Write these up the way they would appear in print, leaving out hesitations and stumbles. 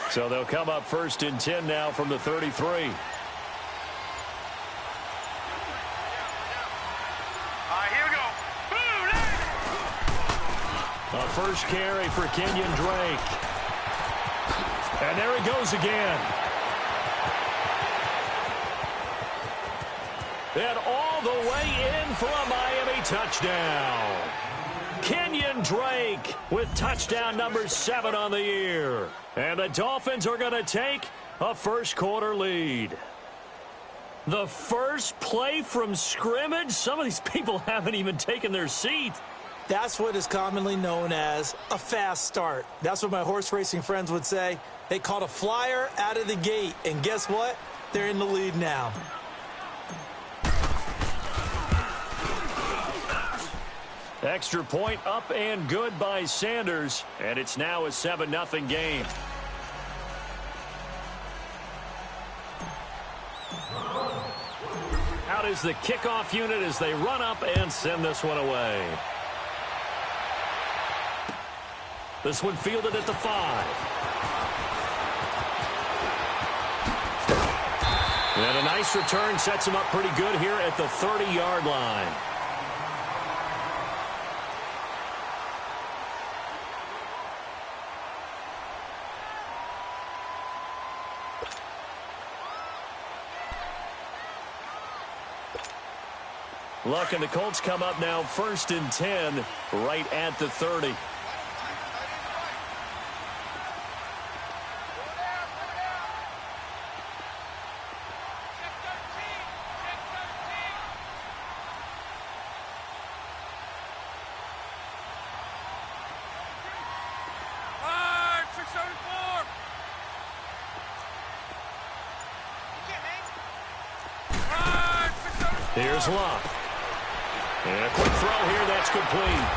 So they'll come up 1st and 10 now from the 33. A first carry for Kenyon Drake. And there he goes again. And all the way in for a Miami touchdown. Kenyon Drake with touchdown number 7 on the year. And the Dolphins are going to take a first-quarter lead. The first play from scrimmage? Some of these people haven't even taken their seat. That's what is commonly known as a fast start. That's what my horse racing friends would say. They caught a flyer out of the gate, and guess what? They're in the lead now. Extra point up and good by Sanders, and it's now a 7-0 game. Out is the kickoff unit as they run up and send this one away. This one fielded at the 5. And a nice return sets him up pretty good here at the 30-yard line. Luck and the Colts come up now 1st and 10 right at the 30. Here's Luck. And a quick throw here, that's complete.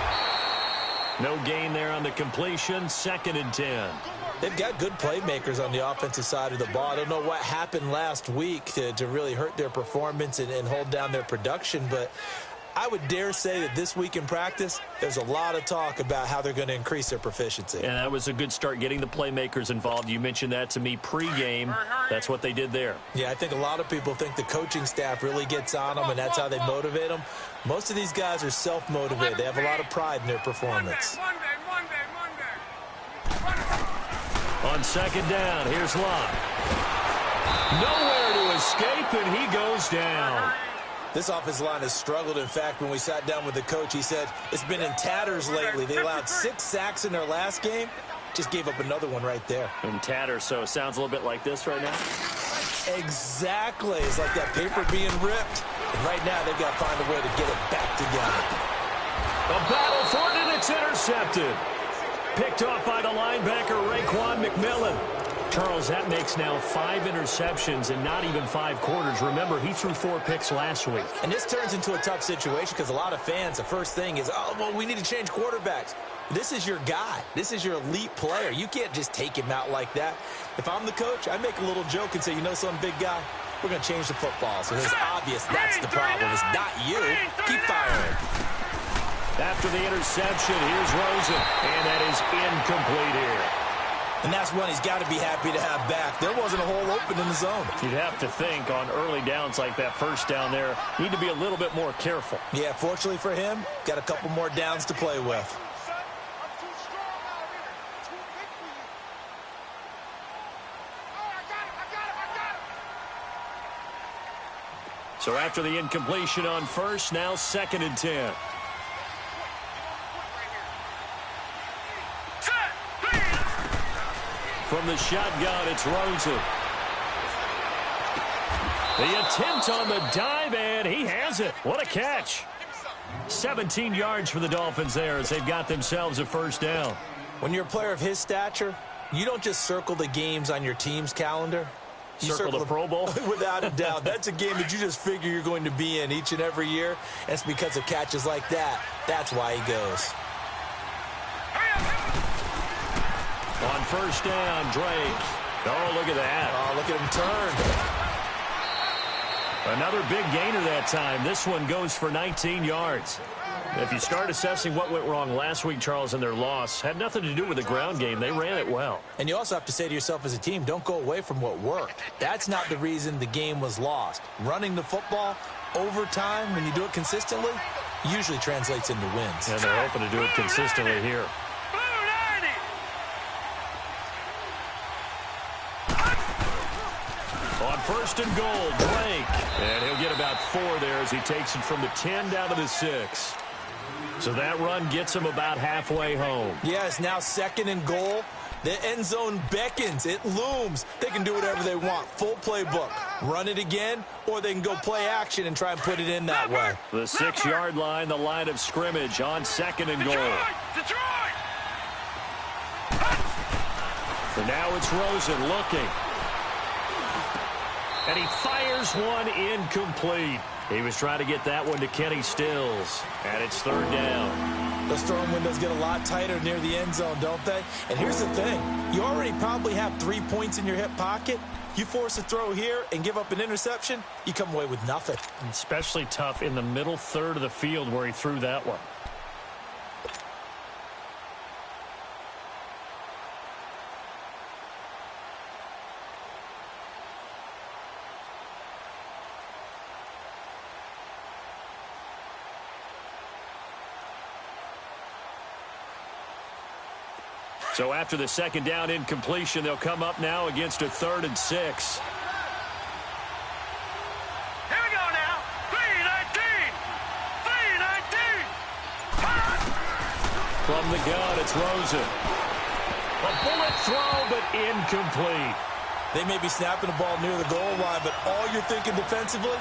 No gain there on the completion, 2nd and 10. They've got good playmakers on the offensive side of the ball. I don't know what happened last week to really hurt their performance and hold down their production, but I would dare say that this week in practice, there's a lot of talk about how they're going to increase their proficiency. And that was a good start, getting the playmakers involved. You mentioned that to me pregame. That's what they did there. Yeah, I think a lot of people think the coaching staff really gets on them, and that's how they motivate them. Most of these guys are self-motivated. They have a lot of pride in their performance. On 2nd down, here's Luck. Nowhere to escape, and he goes down. This offensive line has struggled. In fact, when we sat down with the coach, he said it's been in tatters lately. They allowed 6 sacks in their last game. Just gave up another one right there. In tatters, so it sounds a little bit like this right now? Exactly. It's like that paper being ripped. And right now, they've got to find a way to get it back together. A battle for it, and it's intercepted. Picked off by the linebacker, Raekwon McMillan. Charles, that makes now 5 interceptions in not even 5 quarters. Remember, he threw 4 picks last week. And this turns into a tough situation because a lot of fans, the first thing is, oh, well, we need to change quarterbacks. This is your guy. This is your elite player. You can't just take him out like that. If I'm the coach, I make a little joke and say, you know something, big guy? We're going to change the football. So it's obvious that's the problem. It's not you. Keep firing. After the interception, here's Rosen. And that is incomplete here. And that's one he's got to be happy to have back. There wasn't a hole open in the zone. You'd have to think on early downs like that first down there, need to be a little bit more careful. Yeah, fortunately for him, got a couple more downs to play with. So after the incompletion on first, now 2nd and 10. From the shotgun, it's Rosen. The attempt on the dive, and he has it. What a catch. 17 yards for the Dolphins there as they've got themselves a first down. When you're a player of his stature, you don't just circle the games on your team's calendar. You circle the Pro Bowl? Without a doubt. That's a game that you just figure you're going to be in each and every year. And it's because of catches like that. That's why he goes. On first down, Drake. Oh, look at that. Oh, look at him turn. Another big gainer that time. This one goes for 19 yards. If you start assessing what went wrong last week, Charles, in their loss, had nothing to do with the ground game. They ran it well. And you also have to say to yourself as a team, don't go away from what worked. That's not the reason the game was lost. Running the football over time, when you do it consistently, usually translates into wins. And they're hoping to do it consistently here. On first and goal, Drake. And he'll get about 4 there as he takes it from the 10 down to the 6. So that run gets him about halfway home. Yes, now second and goal. The end zone beckons. It looms. They can do whatever they want. Full playbook. Run it again, or they can go play action and try and put it in that way. The 6-yard line, the line of scrimmage on second and goal. So now it's Rosen looking. And he fires one incomplete. He was trying to get that one to Kenny Stills. And it's third down. Those throwing windows get a lot tighter near the end zone, don't they? And here's the thing. You already probably have 3 points in your hip pocket. You force a throw here and give up an interception, you come away with nothing. And especially tough in the middle third of the field where he threw that one. So after the second down incompletion, they'll come up now against a 3rd and 6. Here we go now. 3-19. 3-19. From the gun, it's Rosen. A bullet throw, but incomplete. They may be snapping the ball near the goal line, but all you're thinking defensively,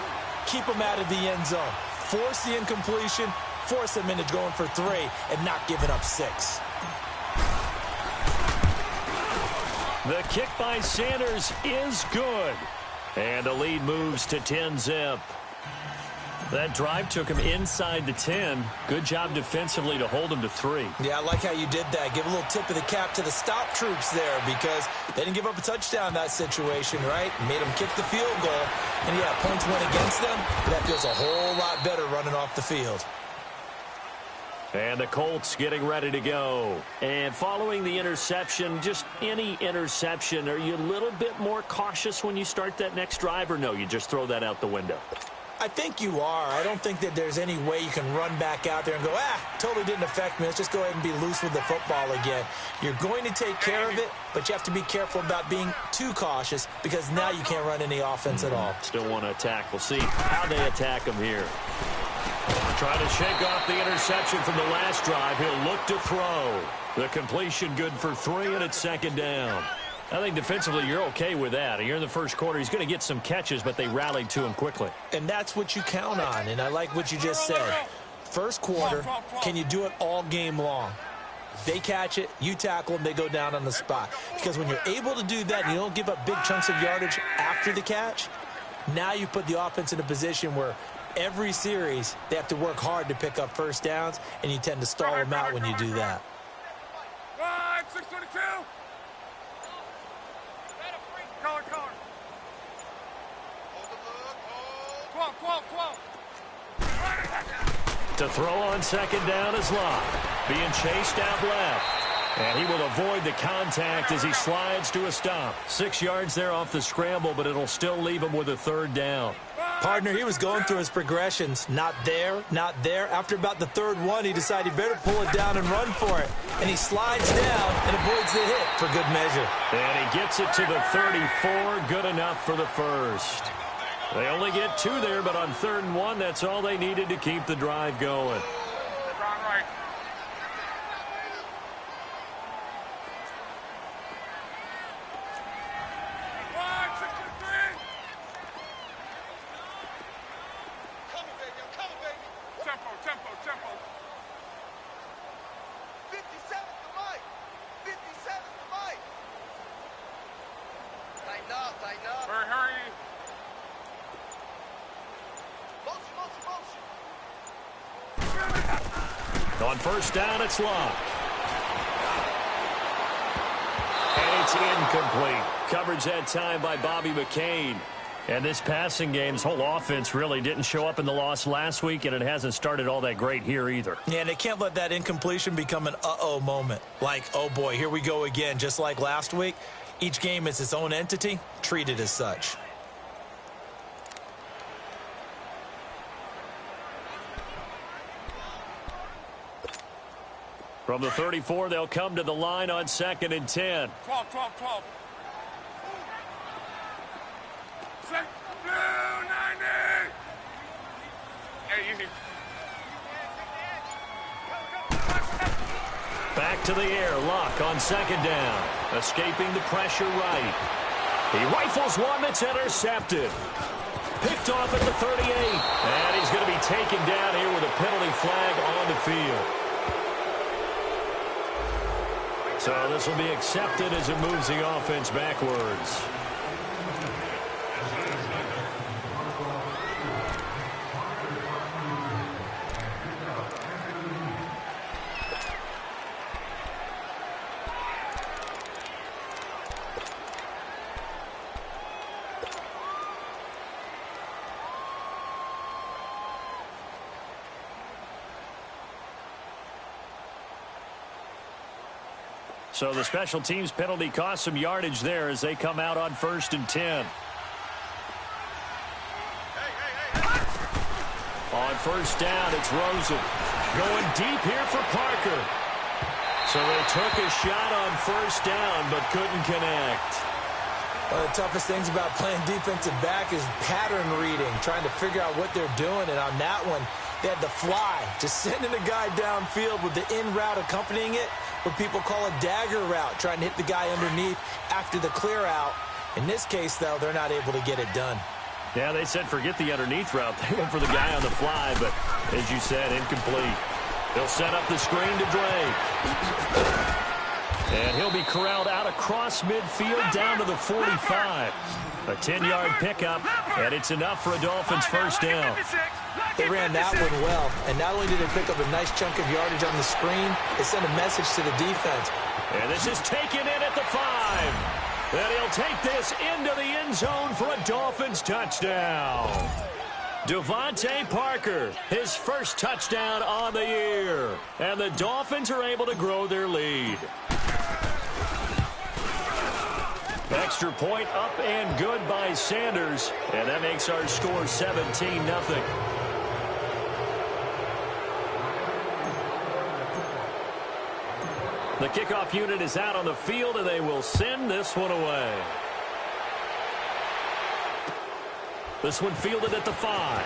keep them out of the end zone. Force the incompletion, force them into going for 3, and not giving up 6. The kick by Sanders is good. And the lead moves to 10-zip. That drive took him inside the 10. Good job defensively to hold him to 3. Yeah, I like how you did that. Give a little tip of the cap to the stop troops there because they didn't give up a touchdown in that situation, right? Made them kick the field goal. And, yeah, points went against them, but that feels a whole lot better running off the field. And the Colts getting ready to go. And following the interception, just any interception, are you a little bit more cautious when you start that next drive, or no, you just throw that out the window? I think you are. I don't think that there's any way you can run back out there and go, totally didn't affect me. Let's just go ahead and be loose with the football again. You're going to take care of it, but you have to be careful about being too cautious because now you can't run any offense at all. Still want to attack. We'll see how they attack him here. Trying to shake off the interception from the last drive. He'll look to throw. The completion good for 3, and it's second down. I think defensively you're okay with that. You're in the first quarter. He's going to get some catches, but they rallied to him quickly. And that's what you count on, and I like what you just said. First quarter, can you do it all game long? They catch it, you tackle them, they go down on the spot. Because when you're able to do that and you don't give up big chunks of yardage after the catch, now you put the offense in a position where every series, they have to work hard to pick up first downs, and you tend to stall them out when you do that. 622. Color. 12. To throw on second down is Locke. Being chased out left. And he will avoid the contact as he slides to a stop. 6 yards there off the scramble, but it'll still leave him with a 3rd down. Partner, he was going through his progressions. Not there, not there. After about the 3rd one, he decided he better pull it down and run for it. And he slides down and avoids the hit for good measure. And he gets it to the 34. Good enough for the first. They only get 2 there, but on 3rd and 1, that's all they needed to keep the drive going. Tempo. 57 to Mike. 57 to Mike. Tighten up. Hurry. Motion. On first down, it's Locke. And it's incomplete. Coverage that time by Bobby McCain. And this passing game's whole offense really didn't show up in the loss last week, and it hasn't started all that great here either. Yeah, and they can't let that incompletion become an uh-oh moment. Like, oh boy, here we go again, just like last week. Each game is its own entity, treated as such. From the 34, they'll come to the line on 2nd and 10. 12, 12, 12. 6, 2, 90. Hey, easy. Back to the air, Luck on 2nd down. Escaping the pressure right. He rifles one that's intercepted. Picked off at the 38. And he's going to be taken down here with a penalty flag on the field. So this will be accepted as it moves the offense backwards. So the special teams penalty cost some yardage there as they come out on 1st and 10. On 1st down, it's Rosen. Going deep here for Parker. So they took a shot on 1st down but couldn't connect. One of the toughest things about playing defensive back is pattern reading, trying to figure out what they're doing. And on that one, they had the fly, just sending a guy downfield with the in route accompanying it, what people call a dagger route, trying to hit the guy underneath after the clear out. In this case, though, they're not able to get it done. Yeah, they said forget the underneath route. They went for the guy on the fly, but as you said, incomplete. They'll set up the screen to Drake. And he'll be corralled out across midfield down to the 45. A 10-yard pickup, and it's enough for a Dolphins 1st down. They ran that one well, and not only did they pick up a nice chunk of yardage on the screen, they sent a message to the defense. And this is taken in at the 5. And he'll take this into the end zone for a Dolphins touchdown. Devontae Parker, his first touchdown on the year. And the Dolphins are able to grow their lead. Extra point up and good by Sanders. And that makes our score 17-0. The kickoff unit is out on the field, and they will send this one away. This one fielded at the 5.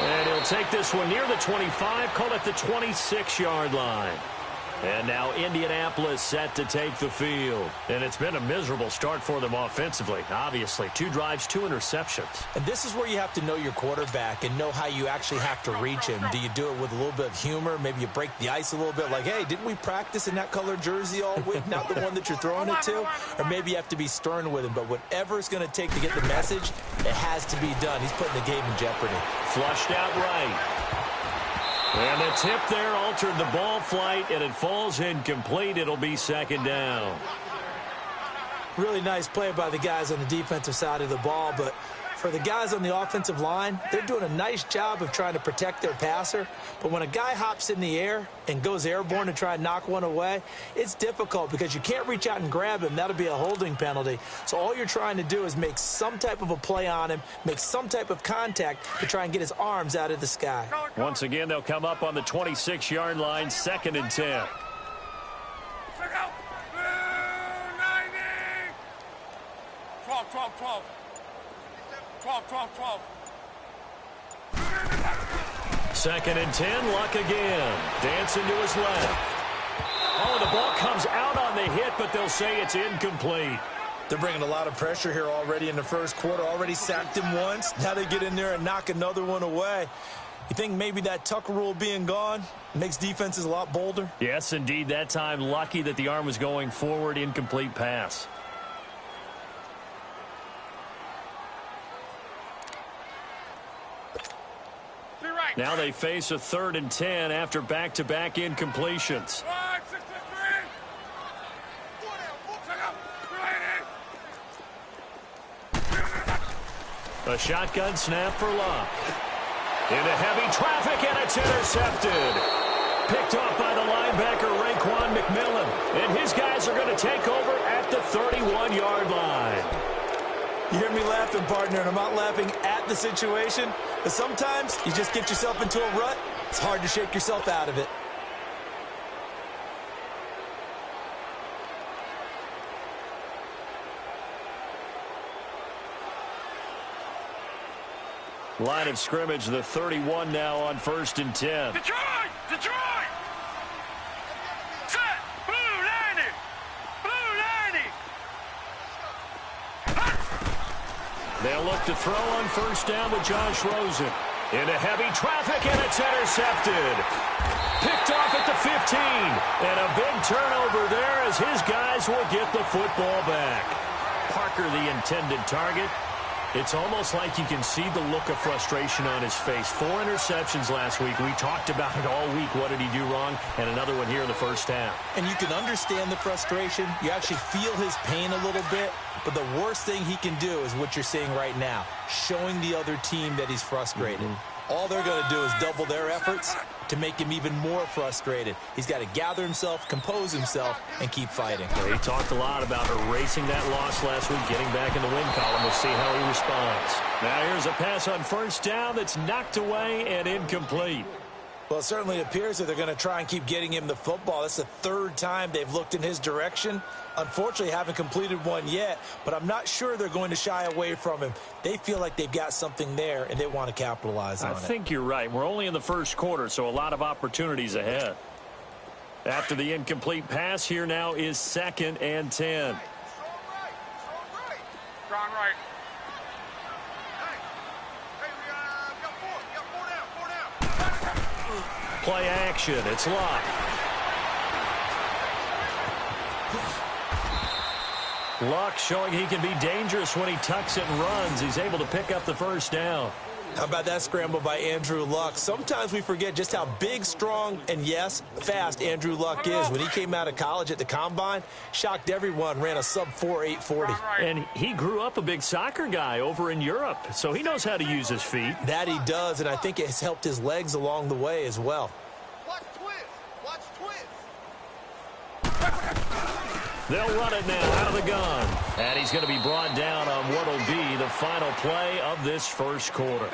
And he'll take this one near the 25, call it the 26-yard line. And now Indianapolis set to take the field. And it's been a miserable start for them offensively. Obviously, 2 drives, 2 interceptions. And this is where you have to know your quarterback and know how you actually have to reach him. Do you do it with a little bit of humor? Maybe you break the ice a little bit like, hey, didn't we practice in that color jersey all week? Not the one that you're throwing it to? Or maybe you have to be stern with him. But whatever it's going to take to get the message, it has to be done. He's putting the game in jeopardy. Flushed out right. And the tip there altered the ball flight, and it falls incomplete. It'll be 2nd down. Really nice play by the guys on the defensive side of the ball, but for the guys on the offensive line, they're doing a nice job of trying to protect their passer. But when a guy hops in the air and goes airborne to try and knock one away, it's difficult because you can't reach out and grab him. That'll be a holding penalty. So all you're trying to do is make some type of a play on him, make some type of contact to try and get his arms out of the sky. Once again, they'll come up on the 26-yard line, 2nd and 10. Check out. 90. 12, 12, 12. 12, 12, 12. 2nd and 10, Luck again. Dancing to his left. Oh, the ball comes out on the hit, but they'll say it's incomplete. They're bringing a lot of pressure here already in the first quarter. Already sacked him once. Now they get in there and knock another one away. You think maybe that Tucker rule being gone makes defenses a lot bolder? Yes, indeed. That time, lucky that the arm was going forward. Incomplete pass. Now they face a 3rd and 10 after back-to-back incompletions. A shotgun snap for Luck. Into heavy traffic, and it's intercepted. Picked off by the linebacker, Raekwon McMillan. And his guys are going to take over at the 31-yard line. You hear me laughing, partner, and I'm not laughing at the situation. But sometimes you just get yourself into a rut. It's hard to shake yourself out of it. Line of scrimmage, the 31 now on 1st and 10. Detroit! Detroit! Set! Blue 90! Blue 90! They'll look to throw on 1st down with Josh Rosen. Into heavy traffic, and it's intercepted. Picked off at the 15. And a big turnover there as his guys will get the football back. Parker, the intended target. It's almost like you can see the look of frustration on his face. 4 interceptions last week. We talked about it all week. What did he do wrong? And another one here in the first half. And you can understand the frustration. You actually feel his pain a little bit. But the worst thing he can do is what you're seeing right now, showing the other team that he's frustrated. All they're going to do is double their efforts to make him even more frustrated. He's got to gather himself, compose himself, and keep fighting. Well, he talked a lot about erasing that loss last week, getting back in the win column. We'll see how he responds. Now here's a pass on 1st down that's knocked away and incomplete. Well, it certainly appears that they're going to try and keep getting him the football. That's the 3rd time they've looked in his direction. Unfortunately, haven't completed one yet, but I'm not sure they're going to shy away from him. They feel like they've got something there, and they want to capitalize on it. I think you're right. We're only in the 1st quarter, so a lot of opportunities ahead. After the incomplete pass, here now is 2nd and 10. Strong right. Play action. It's Luck. Luck showing he can be dangerous when he tucks it and runs. He's able to pick up the 1st down. How about that scramble by Andrew Luck? Sometimes we forget just how big, strong, and, yes, fast Andrew Luck is. When he came out of college at the Combine, shocked everyone, ran a sub-4 840. And he grew up a big soccer guy over in Europe, so he knows how to use his feet. That he does, and I think it has helped his legs along the way as well. Watch twist. Watch twist. They'll run it now out of the gun. And he's going to be brought down on what will be the final play of this 1st quarter.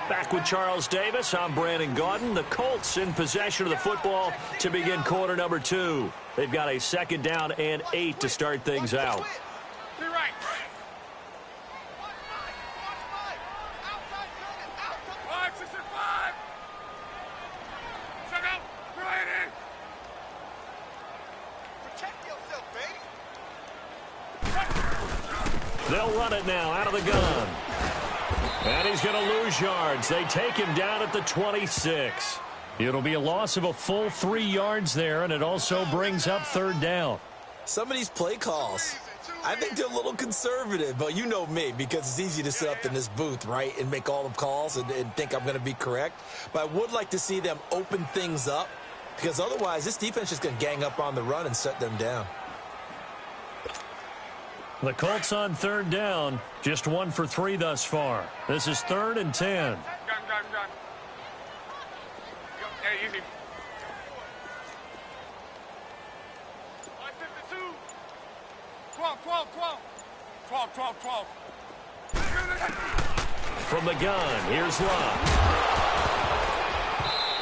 Back with Charles Davis, I'm Brandon Gaudin. The Colts in possession of the football to begin quarter number 2. They've got a 2nd down and 8 to start things out. To your right. Outside coming. Outside. 565. Check out. Right in. Protect yourself, baby. They'll run it now out of the gun. And he's going to lose yards. They take him down at the 26. It'll be a loss of a full 3 yards there, and it also brings up 3rd down. Some of these play calls, I think they're a little conservative, but you know me, because it's easy to sit up in this booth, right, and make all the calls and think I'm going to be correct. But I would like to see them open things up, because otherwise this defense is going to gang up on the run and shut them down. The Colts on 3rd down, just 1 for 3 thus far. This is 3rd and 10. Gun. Hey, easy. 552. 12. 12. From the gun, here's Luck.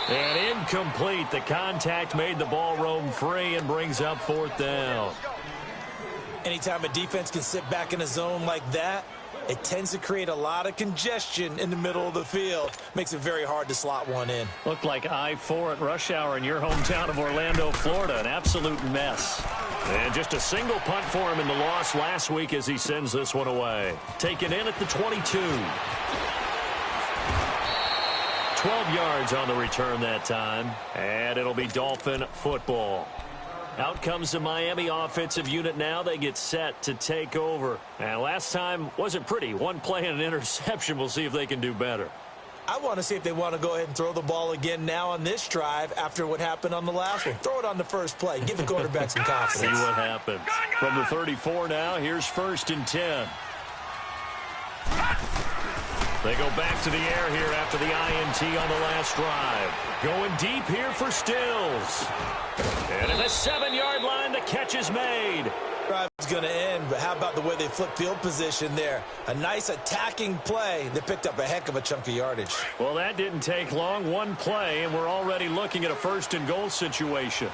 And incomplete. The contact made the ball roam free and brings up 4th down. Anytime a defense can sit back in a zone like that, it tends to create a lot of congestion in the middle of the field. Makes it very hard to slot one in. Looked like I-4 at rush hour in your hometown of Orlando, Florida. An absolute mess. And just a single punt for him in the loss last week as he sends this one away. Taken in at the 22. 12 yards on the return that time. And it'll be Dolphin football. Out comes the Miami offensive unit now. They get set to take over. And last time wasn't pretty. 1 play and an interception. We'll see if they can do better. I want to see if they want to go ahead and throw the ball again now on this drive after what happened on the last one. Throw it on the first play. Give the quarterback some confidence. See what happens. From the 34 now, here's 1st and 10. They go back to the air here after the INT on the last drive. Going deep here for Stills. And at the 7-yard line, the catch is made. Drive is going to end, but how about the way they flip field position there? A nice attacking play that picked up a heck of a chunk of yardage. Well, that didn't take long. One play, and we're already looking at a first-and-goal situation.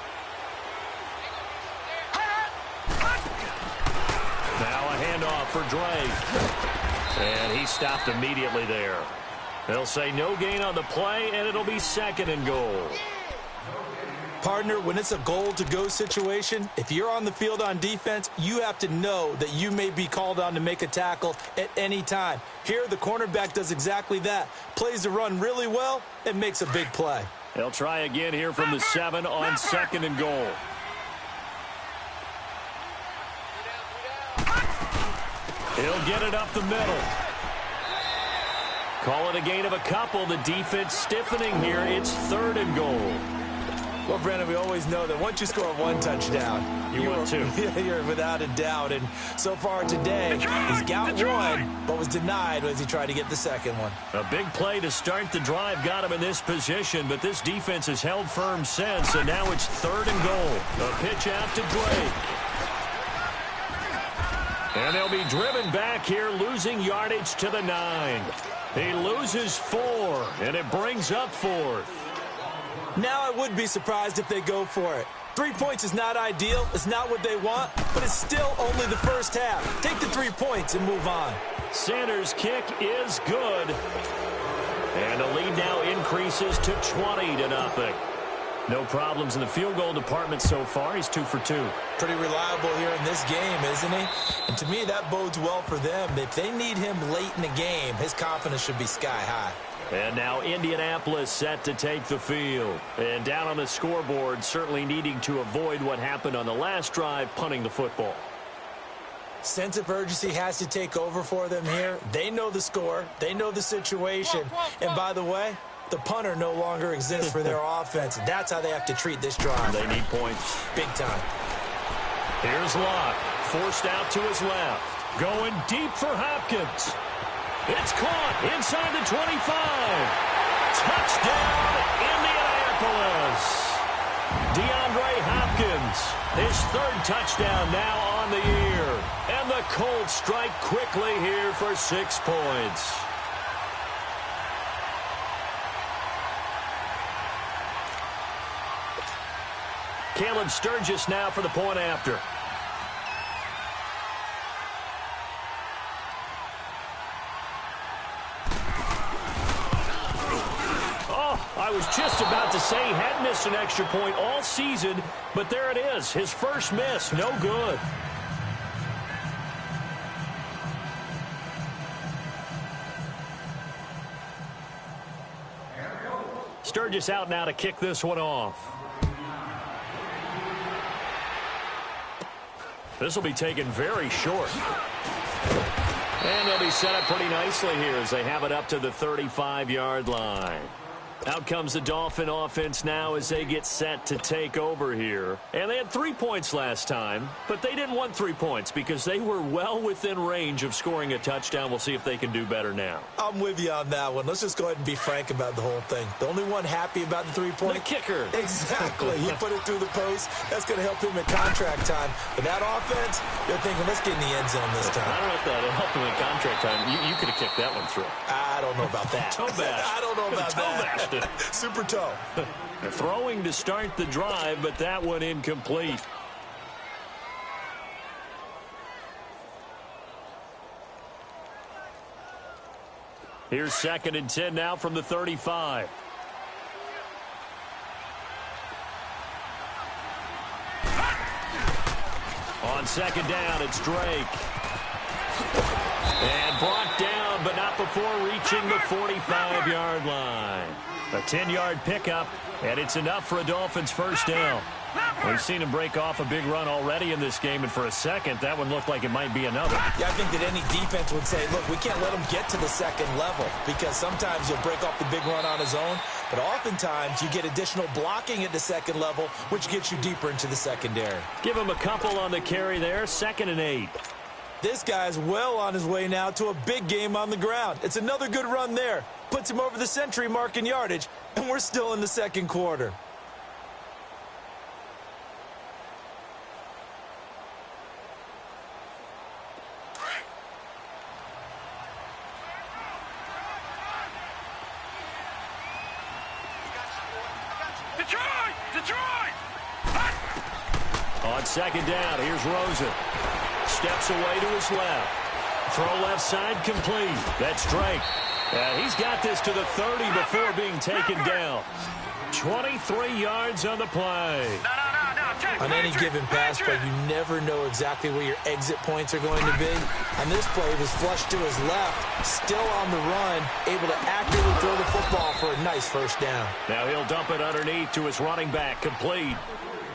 Now a handoff for Drake. And he stopped immediately there. They'll say no gain on the play, and it'll be 2nd and goal. Partner, when it's a goal-to-go situation, if you're on the field on defense, you have to know that you may be called on to make a tackle at any time. Here, the cornerback does exactly that. Plays the run really well and makes a big play. They'll try again here from the 7 on 2nd and goal. He'll get it up the middle. Call it a gain of a couple. The defense stiffening here. It's 3rd and goal. Well, Brandon, we always know that once you score one touchdown, you two. You're without a doubt. And so far today, he's got one, but was denied as he tried to get the second one. A big play to start the drive got him in this position, but this defense has held firm since, and now it's 3rd and goal. A pitch out to Drake. And they'll be driven back here, losing yardage to the 9. He loses 4, and it brings up 4th. Now I would be surprised if they go for it. 3 points is not ideal. It's not what they want, but it's still only the first half. Take the 3 points and move on. Sanders' kick is good. And the lead now increases to 20-0. No problems in the field goal department so far. He's 2 for 2. Pretty reliable here in this game, isn't he? And to me, that bodes well for them. If they need him late in the game, his confidence should be sky high. And now Indianapolis set to take the field. And down on the scoreboard, certainly needing to avoid what happened on the last drive, punting the football. Sense of urgency has to take over for them here. They know the score. They know the situation. And by the way, the punter no longer exists for their offense. That's how they have to treat this drive. They need points. Big time. Here's Locke. Forced out to his left. Going deep for Hopkins. It's caught inside the 25. Touchdown, Indianapolis. DeAndre Hopkins, his 3rd touchdown now on the year. And the Colts strike quickly here for 6 points. Caleb Sturgis now for the point after. I was just about to say he hadn't missed an extra point all season, but there it is. His first miss, no good. Sturgis out now to kick this one off. This will be taken very short. And they'll be set up pretty nicely here as they have it up to the 35-yard line. Out comes the Dolphin offense now as they get set to take over here. And they had 3 points last time, but they didn't want 3 points because they were well within range of scoring a touchdown. We'll see if they can do better now. I'm with you on that one. Let's just go ahead and be frank about the whole thing. The only one happy about the 3-point? The kicker. Exactly. He put it through the post. That's going to help him in contract time. But that offense, they're thinking, let's get in the end zone this time. I don't know if that helped him in contract time. You could have kicked that one through. I don't know about that. Toe bash. I don't know about that. Super toe. Throwing to start the drive, but that one incomplete. Here's 2nd and 10 now from the 35. On 2nd down, it's Drake. And brought down, but not before reaching the 45-yard line. A 10-yard pickup, and it's enough for a Dolphins first down. We've seen him break off a big run already in this game, and for a second, that one looked like it might be another. Yeah, I think that any defense would say, look, we can't let him get to the second level because sometimes he'll break off the big run on his own, but oftentimes you get additional blocking at the second level, which gets you deeper into the secondary. Give him a couple on the carry there, 2nd and 8. This guy's well on his way now to a big game on the ground. It's another good run there. Puts him over the century mark in yardage, and we're still in the second quarter. Detroit! On second down, here's Rosen. Steps away to his left. Throw left side complete. That's Drake. He's got this to the 30 before being taken down. 23 yards on the play. On any given pass play, you never know exactly where your exit points are going to be. And this play was flushed to his left, still on the run, able to accurately throw the football for a nice first down. Now he'll dump it underneath to his running back, complete.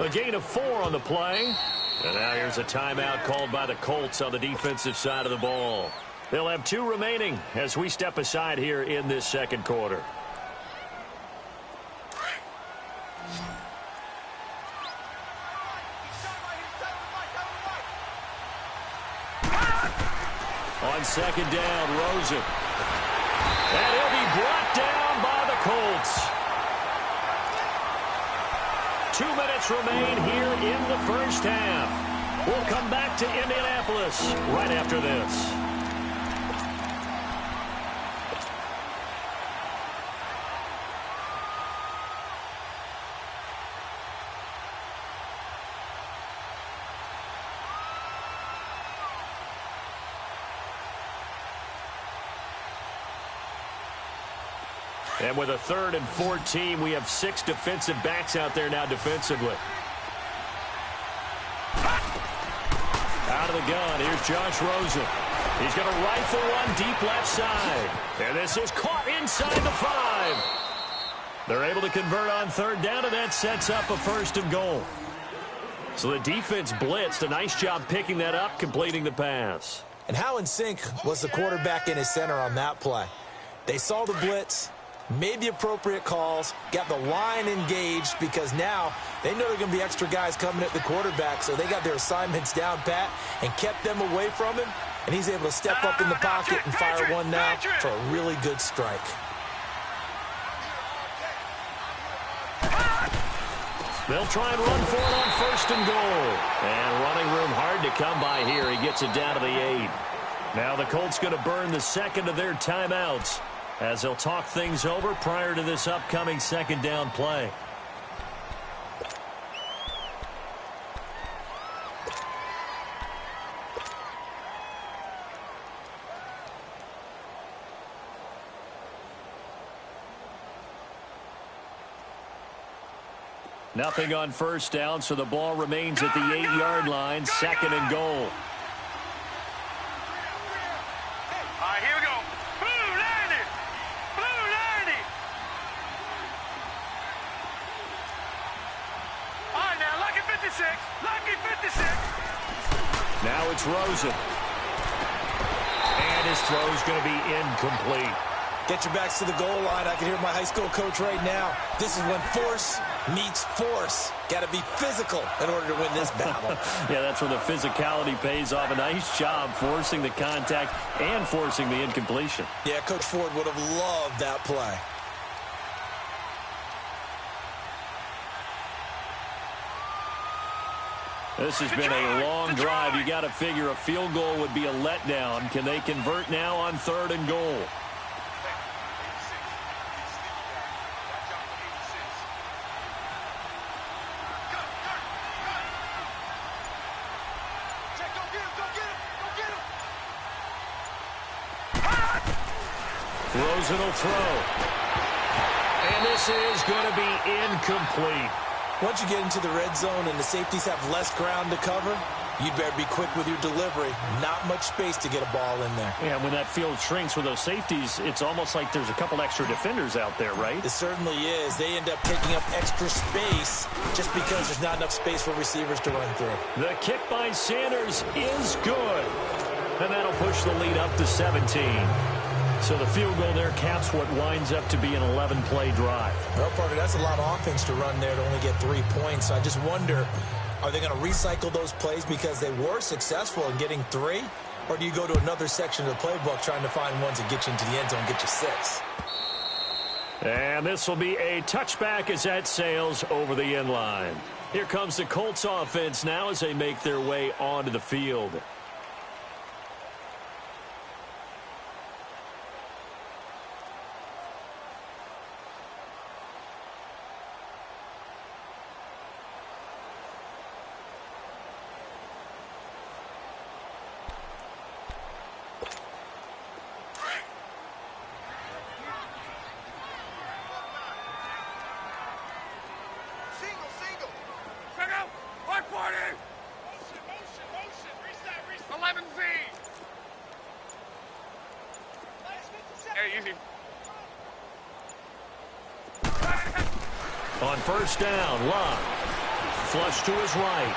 A gain of 4 on the play. And now here's a timeout called by the Colts on the defensive side of the ball. They'll have 2 remaining as we step aside here in this second quarter. On second down, Rosen. And he'll be brought down by the Colts. 2 minutes remain here in the first half. We'll come back to Indianapolis right after this. And with a 3rd and 14, we have 6 defensive backs out there now defensively. Out of the gun, here's Josh Rosen. He's going to rifle one deep left side. And this is caught inside the 5. They're able to convert on 3rd down, and that sets up a 1st and goal. So the defense blitzed. A nice job picking that up, completing the pass. And how in sync was the quarterback and his center on that play? They saw the blitz, made the appropriate calls, got the line engaged, because now they know there are going to be extra guys coming at the quarterback, so they got their assignments down pat and kept them away from him, and he's able to step up in the pocket and fire one now for a really good strike. They'll try and run for it on 1st and goal. And running room hard to come by here. He gets it down to the 8. Now the Colts going to burn the second of their timeouts as they'll talk things over prior to this upcoming 2nd down play. Nothing on 1st down, so the ball remains at the 8-yard line, 2nd and goal. Now it's Rosen. And his throw's going to be incomplete. Get your backs to the goal line. I can hear my high school coach right now. This is when force meets force. Got to be physical in order to win this battle. Yeah, that's where the physicality pays off. A nice job forcing the contact and forcing the incompletion. Yeah, Coach Ford would have loved that play. This has been a long drive. You got to figure a field goal would be a letdown. Can they convert now on 3rd and goal? Rosen will throw. And this is going to be incomplete. Once you get into the red zone and the safeties have less ground to cover, you'd better be quick with your delivery. Not much space to get a ball in there. Yeah, when that field shrinks with those safeties, it's almost like there's a couple extra defenders out there, right? It certainly is. They end up taking up extra space just because there's not enough space for receivers to run through. The kick by Sanders is good. And that'll push the lead up to 17. So the field goal there caps what winds up to be an 11-play drive. Well, Parker, that's a lot of offense to run there to only get 3 points. So I just wonder, are they going to recycle those plays because they were successful in getting 3? or do you go to another section of the playbook trying to find ones that get you into the end zone and get you 6? And this will be a touchback as that sails over the end line. Here comes the Colts offense now as they make their way onto the field. Single. Check out. 140. Motion. Reset. 11Z. Yeah, easy. On first down, Locke. Flush to his right.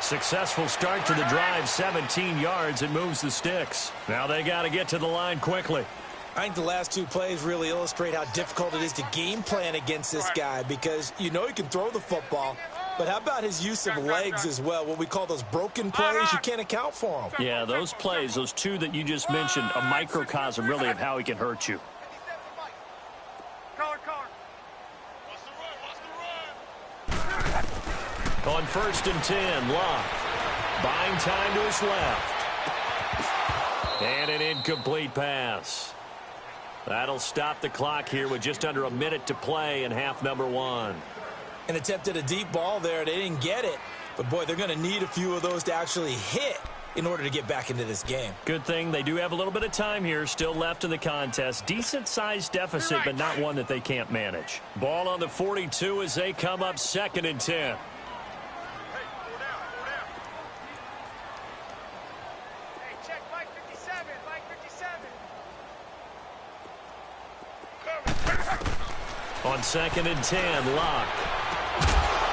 Successful start to the drive, 17 yards. It moves the sticks. Now they got to get to the line quickly. I think the last 2 plays really illustrate how difficult it is to game plan against this guy because you know he can throw the football, but how about his use of legs as well, what we call those broken plays? You can't account for them. Yeah, those plays, those 2 that you just mentioned, a microcosm really of how he can hurt you. Color. On first and 10, Locke. Buying time to his left. And an incomplete pass. That'll stop the clock here with just under a minute to play in half number 1. An attempt at a deep ball there. They didn't get it. But, boy, they're going to need a few of those to actually hit in order to get back into this game. Good thing they do have a little bit of time here still left in the contest. Decent-sized deficit, but not one that they can't manage. Ball on the 42 as they come up 2nd and 10. On 2nd and 10, Locke.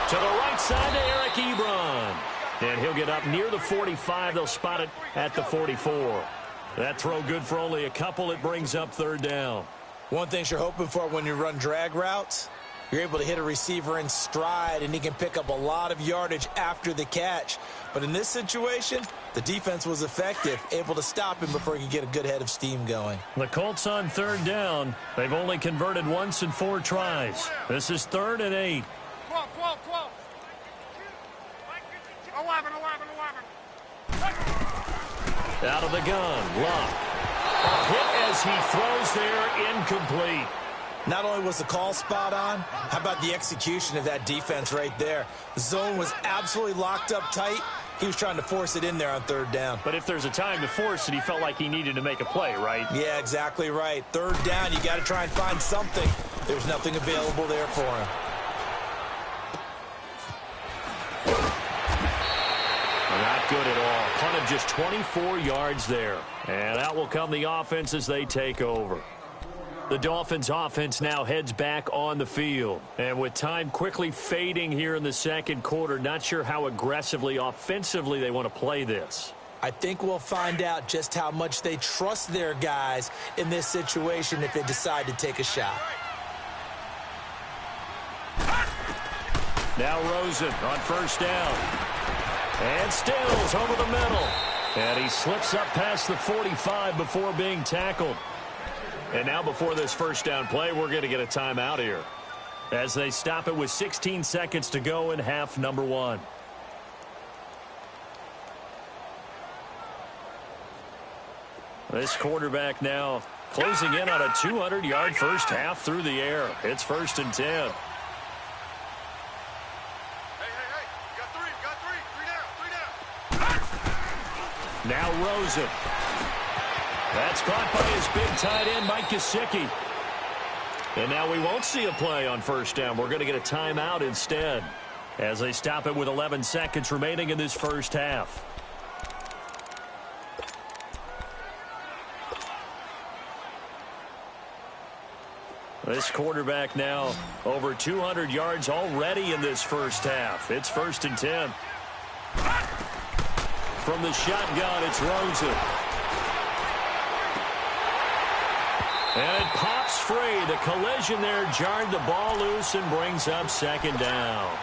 To the right side to Eric Ebron. And he'll get up near the 45. They'll spot it at the 44. That throw good for only a couple. It brings up 3rd down. One thing you're hoping for when you run drag routes, you're able to hit a receiver in stride, and he can pick up a lot of yardage after the catch. But in this situation, the defense was effective, able to stop him before he could get a good head of steam going. The Colts on 3rd down. They've only converted once in 4 tries. This is 3rd and 8. 12. 11. Out of the gun, Locke. A hit as he throws there, incomplete. Not only was the call spot on, how about the execution of that defense right there? The zone was absolutely locked up tight. He was trying to force it in there on 3rd down. But if there's a time to force it, he felt like he needed to make a play, right? Yeah, exactly right. 3rd down, you got to try and find something. There's nothing available there for him. Not good at all. Punt of just 24 yards there. And out will come the offense as they take over. The Dolphins offense now heads back on the field. And with time quickly fading here in the 2nd quarter, not sure how aggressively, offensively they want to play this. I think we'll find out just how much they trust their guys in this situation if they decide to take a shot. Now Rosen on 1st down. And Stills over the middle. And he slips up past the 45 before being tackled. And now before this 1st down play, we're going to get a timeout here as they stop it with 16 seconds to go in half number 1. This quarterback now closing in on a 200-yard first half through the air. It's 1st and 10. Hey. You got 3 down. Now Rosen. That's caught by his big tight end, Mike Gesicki. And now we won't see a play on 1st down. We're going to get a timeout instead as they stop it with 11 seconds remaining in this first half. This quarterback now over 200 yards already in this first half. It's 1st and 10. From the shotgun, it's Rosen. And it pops free. The collision there jarred the ball loose and brings up 2nd down.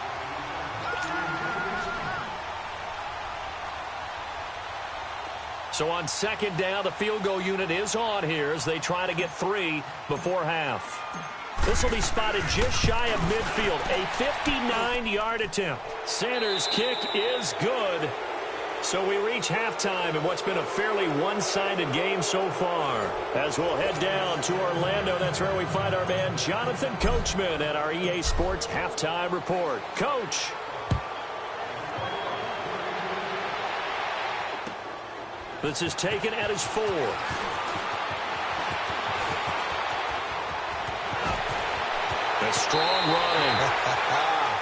So on second down, the field goal unit is on here as they try to get 3 before half. This will be spotted just shy of midfield, a 59-yard attempt. Sanders' kick is good. So we reach halftime in what's been a fairly one-sided game so far. As we'll head down to Orlando, that's where we find our man Jonathan Coachman at our EA Sports Halftime Report. Coach. This is taken at his 4. A strong running.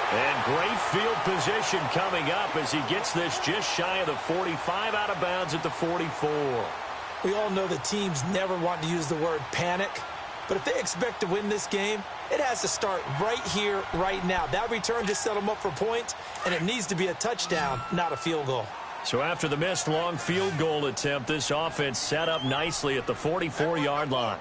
And great field position coming up as he gets this just shy of the 45, out of bounds at the 44. We all know that teams never want to use the word panic, but if they expect to win this game, it has to start right here, right now. That return just set them up for points, and it needs to be a touchdown, not a field goal. So after the missed long field goal attempt, this offense set up nicely at the 44-yard line.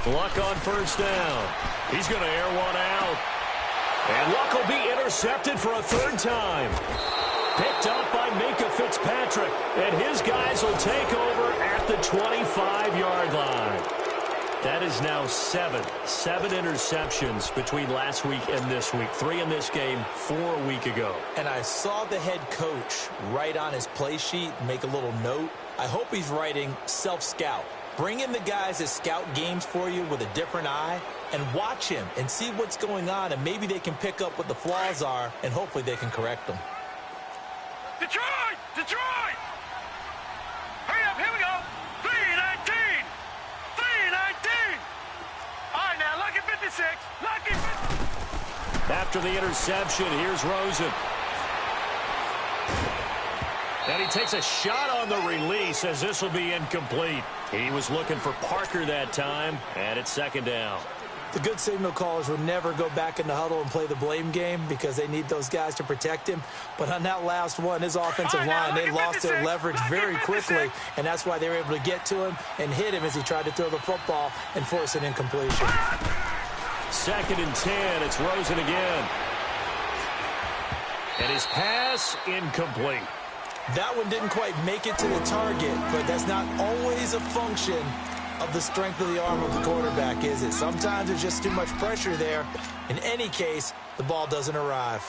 Luck on first down. He's going to air one out. And Luck will be intercepted for a 3rd time. Picked up by Minkah Fitzpatrick. And his guys will take over at the 25-yard line. That is now 7 interceptions between last week and this week. 3 in this game, 4 a week ago. And I saw the head coach write on his play sheet, make a little note. I hope he's writing self-scout. Bring in the guys that scout games for you with a different eye and watch him and see what's going on, and maybe they can pick up what the flaws are, and hopefully they can correct them. Detroit! Detroit! Hurry up, here we go! 3-19! 3-19! All right, now, lucky 56. Lucky 56. After the interception, here's Rosen. And he takes a shot on the release as this will be incomplete. He was looking for Parker that time, and it's 2nd down. The good signal callers would never go back in the huddle and play the blame game because they need those guys to protect him. But on that last one, his offensive line, they lost their leverage very quickly, and that's why they were able to get to him and hit him as he tried to throw the football and force an incompletion. 2nd and 10, it's Rosen again. And his pass incomplete. That one didn't quite make it to the target, but that's not always a function of the strength of the arm of the quarterback, is it? Sometimes there's just too much pressure there. In any case, the ball doesn't arrive.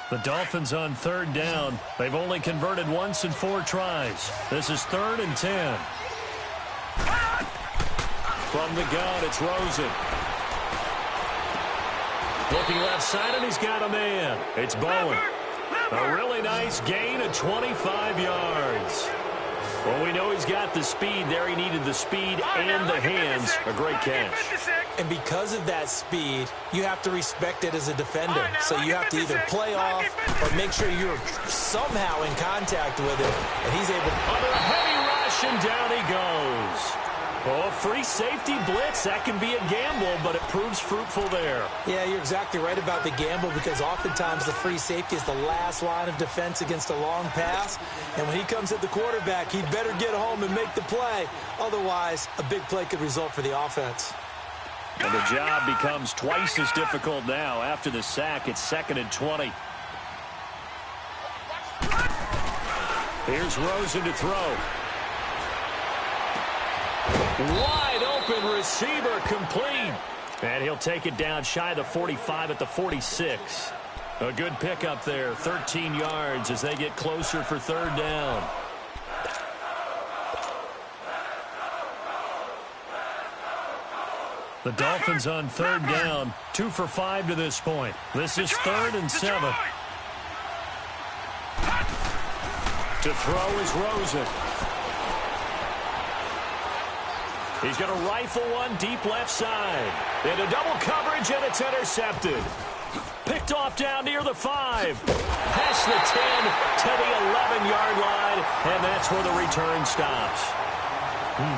The Dolphins on 3rd down. They've only converted once in 4 tries. This is 3rd and 10. From the gun, it's Rosen. Looking left side, and he's got a man. It's Bowen. A really nice gain of 25 yards. Well, we know he's got the speed there. He needed the speed and the hands. A great catch. And because of that speed, you have to respect it as a defender. So you have to either play off or make sure you're somehow in contact with it. And he's able to... Under a heavy rush, and down he goes. Oh, free safety blitz. That can be a gamble, but it proves fruitful there. Yeah, you're exactly right about the gamble because oftentimes the free safety is the last line of defense against a long pass. And when he comes at the quarterback, he'd better get home and make the play. Otherwise, a big play could result for the offense. And the job becomes twice as difficult now. After the sack, it's 2nd and 20. Here's Rosen to throw. Wide open receiver, complete. And he'll take it down shy of the 45 at the 46. A good pickup there, 13 yards as they get closer for 3rd down. The Dolphins on 3rd down, 2 for 5 to this point. This is 3rd and 7. To throw is Rosen. He's going to rifle one deep left side. Into double coverage, and it's intercepted. Picked off down near the 5. Past the 10 to the 11-yard line, and that's where the return stops.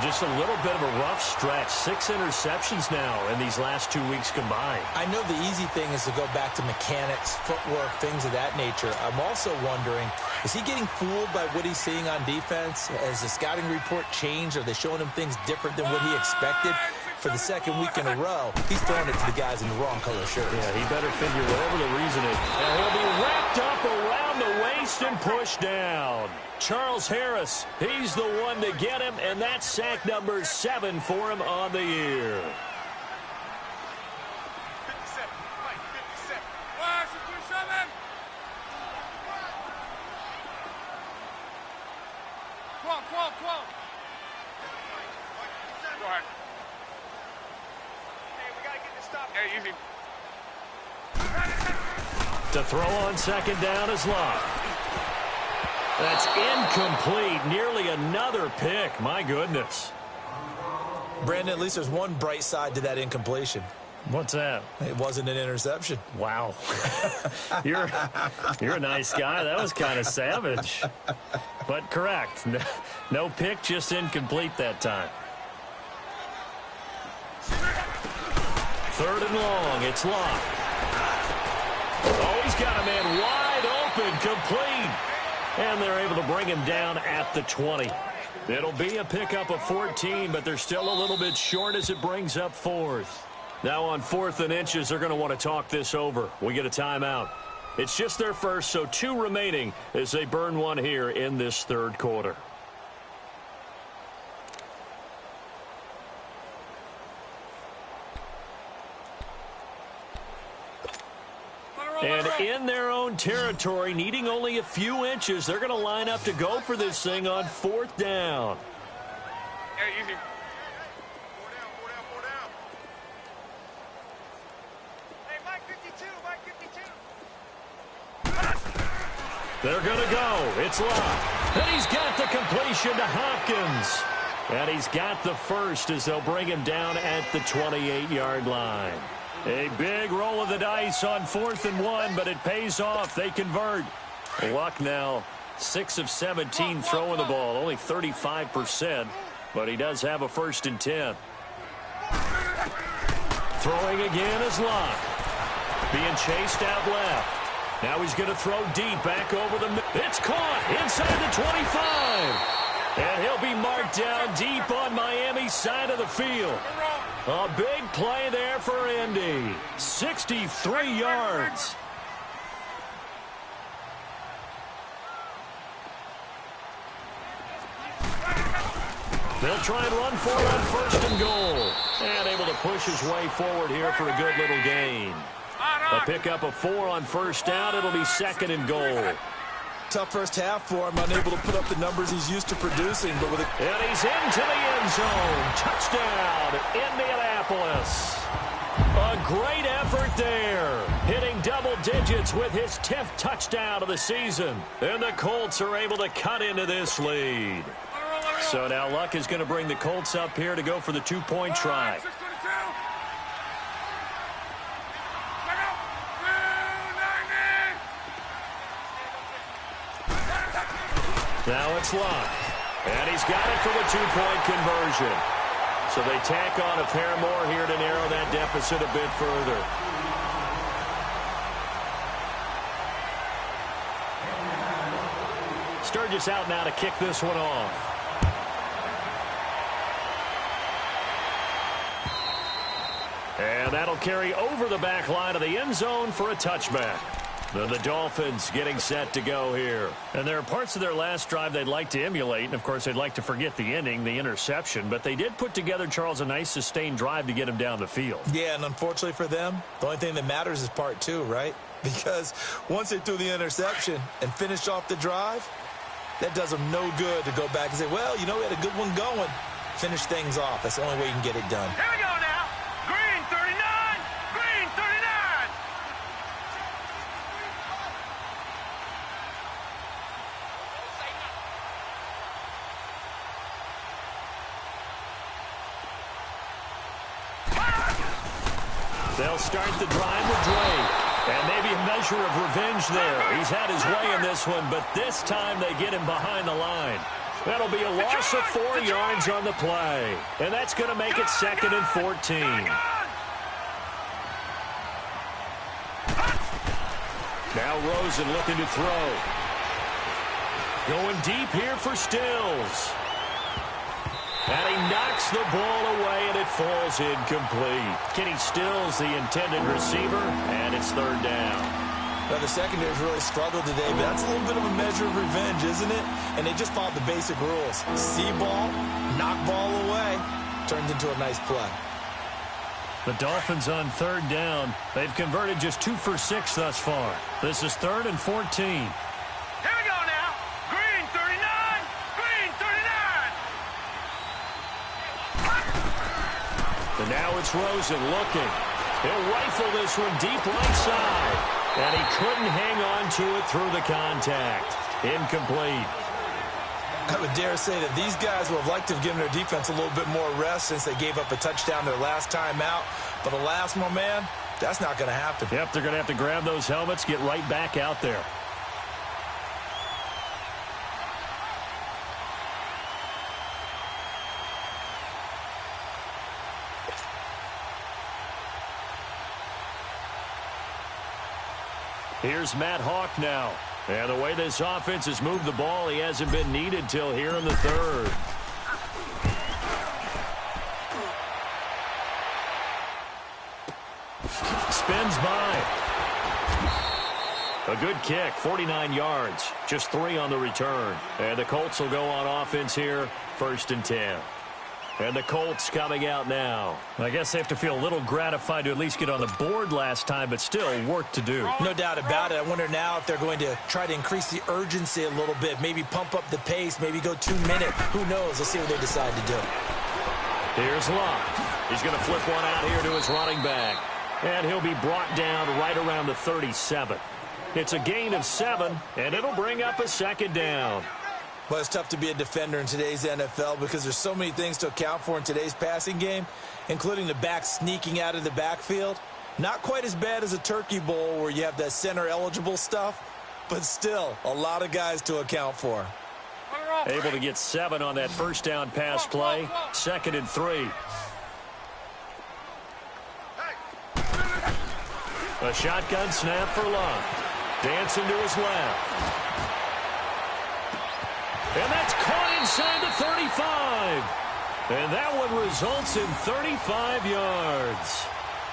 Just a little bit of a rough stretch. 6 interceptions now in these last 2 weeks combined. I know the easy thing is to go back to mechanics, footwork, things of that nature. I'm also wondering, is he getting fooled by what he's seeing on defense? Has the scouting report changed? Are they showing him things different than what he expected? For the 2nd week in a row, he's throwing it to the guys in the wrong color shirts. Yeah, he better figure whatever the reason is. And he'll be wrapped up around the waist chased and pushed down. Charles Harris, he's the one to get him, and that's sack number 7 for him on the year. 57, Mike, 57. Flash, 27. 12. Go ahead. Hey, we got to get this stop. Hey, easy. To throw on second down is Locke. That's incomplete. Nearly another pick. My goodness. Brandon, at least there's one bright side to that incompletion. What's that? It wasn't an interception. Wow. You're a nice guy. That was kind of savage. But correct. No pick, just incomplete that time. 3rd and long. It's Locke. Oh, he's got a man wide open, complete. And they're able to bring him down at the 20. It'll be a pickup of 14, but they're still a little bit short as it brings up 4th. Now on 4th and inches, they're going to want to talk this over. We get a timeout. It's just their first, so 2 remaining as they burn one here in this 3rd quarter. And in their own territory, needing only a few inches, they're going to line up to go for this thing on 4th down. Hey, easy. 4 down. Hey, Mike 52. They're going to go. It's Locke. And he's got the completion to Hopkins. And he's got the first as they'll bring him down at the 28-yard line. A big roll of the dice on 4th and 1, but it pays off. They convert. Luck now 6 of 17 throwing the ball, only 35%, but he does have a 1st and 10. Throwing again is Luck. Being chased out left. Now he's going to throw deep back over the middle. It's caught inside the 25. And he'll be marked down deep on Miami's side of the field. A big play there for Indy. 63 yards. They'll try and run for it on 1st and goal. And able to push his way forward here for a good little gain. A pickup of 4 on 1st down. It'll be 2nd and goal. Tough first half for him, unable to put up the numbers he's used to producing. But with and he's into the end zone. Touchdown, Indianapolis. A great effort there. Hitting double digits with his 10th touchdown of the season. And the Colts are able to cut into this lead. So now Luck is going to bring the Colts up here to go for the 2-point try. Now it's Luck. And he's got it for the 2-point conversion. So they tack on a pair more here to narrow that deficit a bit further. Sturgis out now to kick this one off. And that'll carry over the back line of the end zone for a touchback. Then the Dolphins getting set to go here. And there are parts of their last drive they'd like to emulate. And, of course, they'd like to forget the ending, the interception. But they did put together, Charles, a nice sustained drive to get him down the field. Yeah, and unfortunately for them, the only thing that matters is part 2, right? Because once they threw the interception and finished off the drive, that does them no good to go back and say, well, you know, we had a good one going. Finish things off. That's the only way you can get it done. Here we go now. Green 39. Green 39. They'll start the drive with Drake. And maybe a measure of revenge there. He's had his way in this one, but this time they get him behind the line. That'll be a loss of 4 yards on the play. And that's going to make it 2nd and 14. Now Rosen looking to throw. Going deep here for Stills. And he knocks the ball away, and it falls incomplete. Kenny Stills, the intended receiver, and it's 3rd down. Well, the secondary's really struggled today, but that's a little bit of a measure of revenge, isn't it? And they just followed the basic rules. See ball, knock ball away, turned into a nice play. The Dolphins on third down. They've converted just 2 for 6 thus far. This is 3rd and 14. Here we go now. Green 39. Green 39. And now it's Rosen looking. He'll rifle this one deep right side. And he couldn't hang on to it through the contact. Incomplete. I would dare say that these guys would have liked to have given their defense a little bit more rest since they gave up a touchdown their last time out. But alas, my man, that's not going to happen. Yep, they're going to have to grab those helmets, get right back out there. Here's Matt Hawk now. And the way this offense has moved the ball, he hasn't been needed till here in the 3rd. Spins by. A good kick, 49 yards. Just 3 on the return. And the Colts will go on offense here, 1st and 10. And the Colts coming out now. I guess they have to feel a little gratified to at least get on the board last time, but still work to do. No doubt about it. I wonder now if they're going to try to increase the urgency a little bit, maybe pump up the pace, maybe go 2-minute. Who knows? Let's see what they decide to do. Here's Locke. He's going to flip one out here to his running back. And he'll be brought down right around the 37. It's a gain of 7, and it'll bring up a 2nd down. Well, it's tough to be a defender in today's NFL because there's so many things to account for in today's passing game, including the back sneaking out of the backfield. Not quite as bad as a turkey bowl where you have that center-eligible stuff, but still a lot of guys to account for. Able to get 7 on that 1st down pass play. 2nd and 3. A shotgun snap for Locke. Dancing to his left. And that's caught inside the 35. And that one results in 35 yards.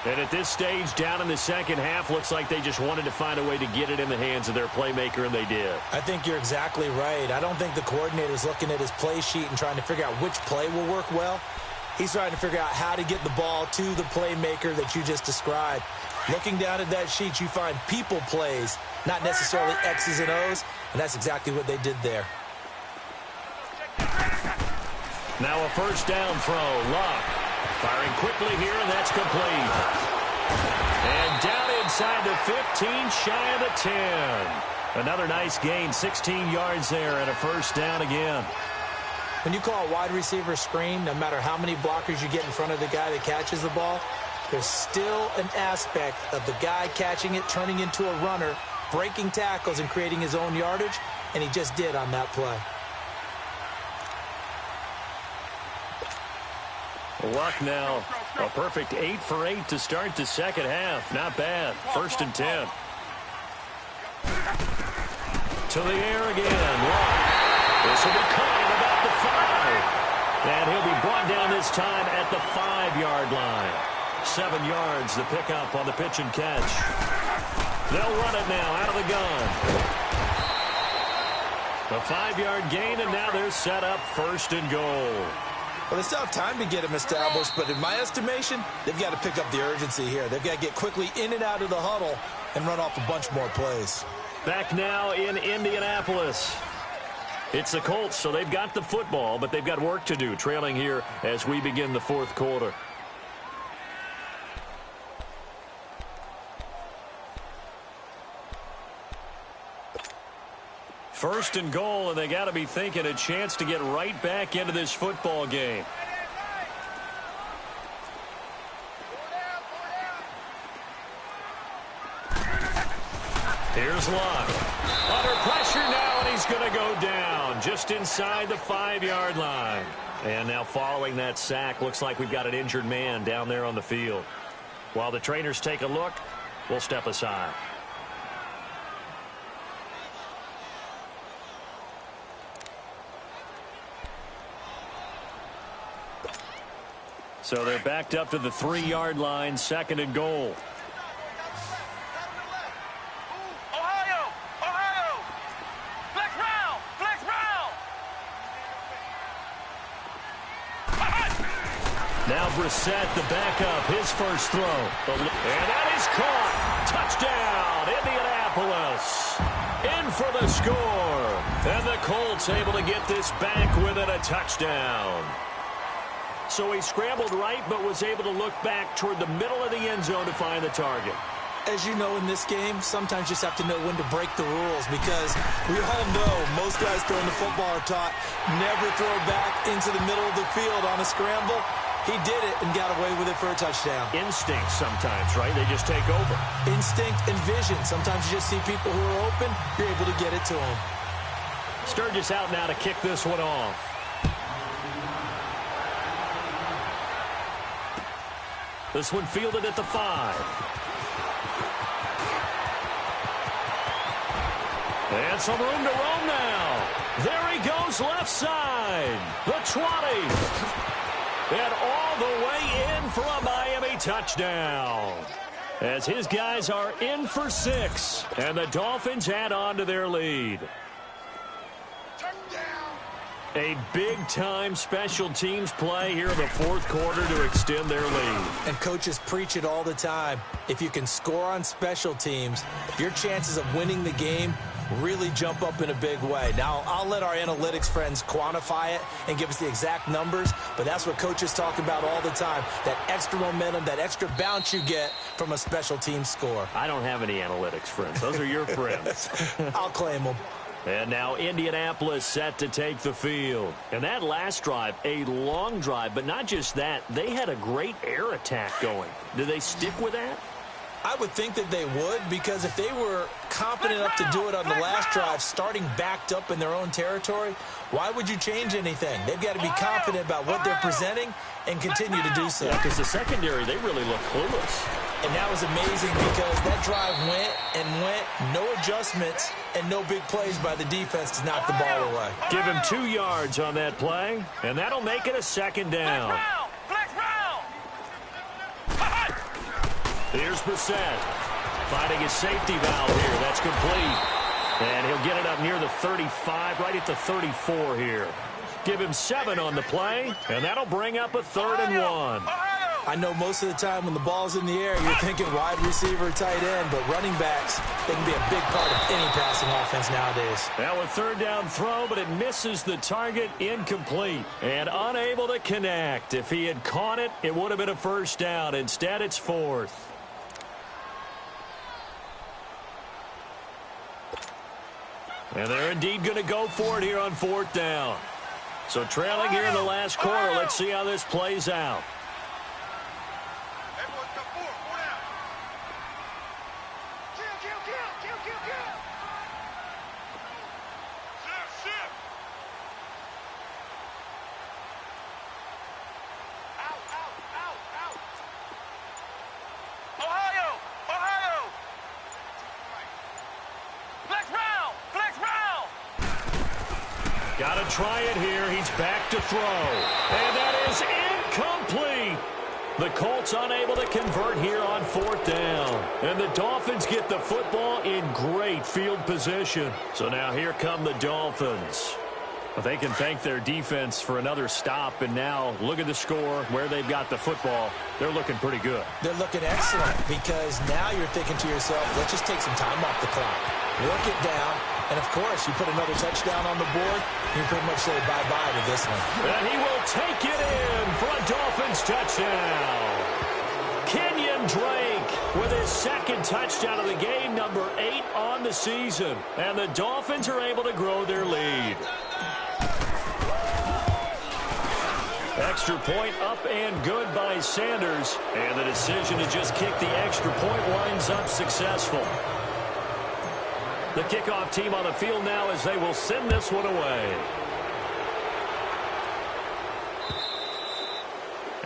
And at this stage, down in the 2nd half, looks like they just wanted to find a way to get it in the hands of their playmaker, and they did. I think you're exactly right. I don't think the coordinator's looking at his play sheet and trying to figure out which play will work well. He's trying to figure out how to get the ball to the playmaker that you just described. Looking down at that sheet, you find people plays, not necessarily X's and O's, and that's exactly what they did there. Now a 1st down throw. Locke firing quickly here, and that's complete. And down inside the 15, shy of the 10. Another nice gain, 16 yards there, and a 1st down again. When you call a wide receiver screen, no matter how many blockers you get in front of the guy that catches the ball, there's still an aspect of the guy catching it, turning into a runner, breaking tackles and creating his own yardage, and he just did on that play. Luck now, a perfect 8 for 8 to start the 2nd half. Not bad. 1st and 10. To the air again. Luck. This will be caught at about the 5. And he'll be brought down this time at the 5-yard line. 7 yards, the pickup on the pitch and catch. They'll run it now out of the gun. A 5-yard gain, and now they're set up 1st and goal. Well, they still have time to get him established, but in my estimation, they've got to pick up the urgency here. They've got to get quickly in and out of the huddle and run off a bunch more plays. Back now in Indianapolis. It's the Colts, so they've got the football, but they've got work to do, trailing here as we begin the 4th quarter. First and goal, and they got to be thinking a chance to get right back into this football game. Here's Locke. Under pressure now, and he's going to go down just inside the 5-yard line. And now following that sack, looks like we've got an injured man down there on the field. While the trainers take a look, we'll step aside. So they're backed up to the 3-yard line, 2nd and goal. Now Brissett, the backup, his first throw. And that is caught. Touchdown, Indianapolis. In for the score. And the Colts able to get this back within a touchdown. So he scrambled right, but was able to look back toward the middle of the end zone to find the target. As you know, in this game, sometimes you just have to know when to break the rules, because we all know most guys throwing the football are taught never throw back into the middle of the field on a scramble. He did it and got away with it for a touchdown. Instinct sometimes, right? They just take over. Instinct and vision. Sometimes you just see people who are open, you're able to get it to them. Sturgis out now to kick this one off. This one fielded at the 5. And some room to roam now. There he goes left side. The 20. And all the way in for a Miami touchdown. As his guys are in for 6. And the Dolphins add on to their lead. A big-time special teams play here in the fourth quarter to extend their lead. And coaches preach it all the time. If you can score on special teams, your chances of winning the game really jump up in a big way. Now, I'll let our analytics friends quantify it and give us the exact numbers, but that's what coaches talk about all the time, that extra momentum, that extra bounce you get from a special team score. I don't have any analytics friends. Those are your friends. I'll claim them. And now Indianapolis set to take the field. And that last drive, a long drive, but not just that. They had a great air attack going. Do they stick with that? I would think that they would, because if they were confident enough to do it on the last drive, starting backed up in their own territory, why would you change anything? They've got to be confident about what they're presenting and continue to do so. Yeah, because the secondary, they really look clueless. And that was amazing, because that drive went and went, no adjustments, and no big plays by the defense to knock the ball away. Give him 2 yards on that play, and that'll make it a second down. Here's Brissett, finding his safety valve here. That's complete. And he'll get it up near the 35, right at the 34 here. Give him 7 on the play, and that'll bring up a 3rd and 1. I know most of the time when the ball's in the air, you're thinking wide receiver, tight end, but running backs, they can be a big part of any passing offense nowadays. Now a 3rd down throw, but it misses the target, incomplete, and unable to connect. If he had caught it, it would have been a 1st down. Instead, it's 4th. And they're indeed going to go for it here on 4th down. So trailing here in the last quarter, let's see how this plays out. Got to try it here. He's back to throw. And that is incomplete. The Colts unable to convert here on 4th down. And the Dolphins get the football in great field position. So now here come the Dolphins. Well, they can thank their defense for another stop. And now look at the score, where they've got the football. They're looking pretty good. They're looking excellent, because now you're thinking to yourself, let's just take some time off the clock. Work it down. And, of course, you put another touchdown on the board, you pretty much say bye-bye to this one. And he will take it in for a Dolphins touchdown. Kenyon Drake with his 2nd touchdown of the game, number 8 on the season. And the Dolphins are able to grow their lead. Extra point up and good by Sanders. And the decision to just kick the extra point winds up successful. The kickoff team on the field now as they will send this one away.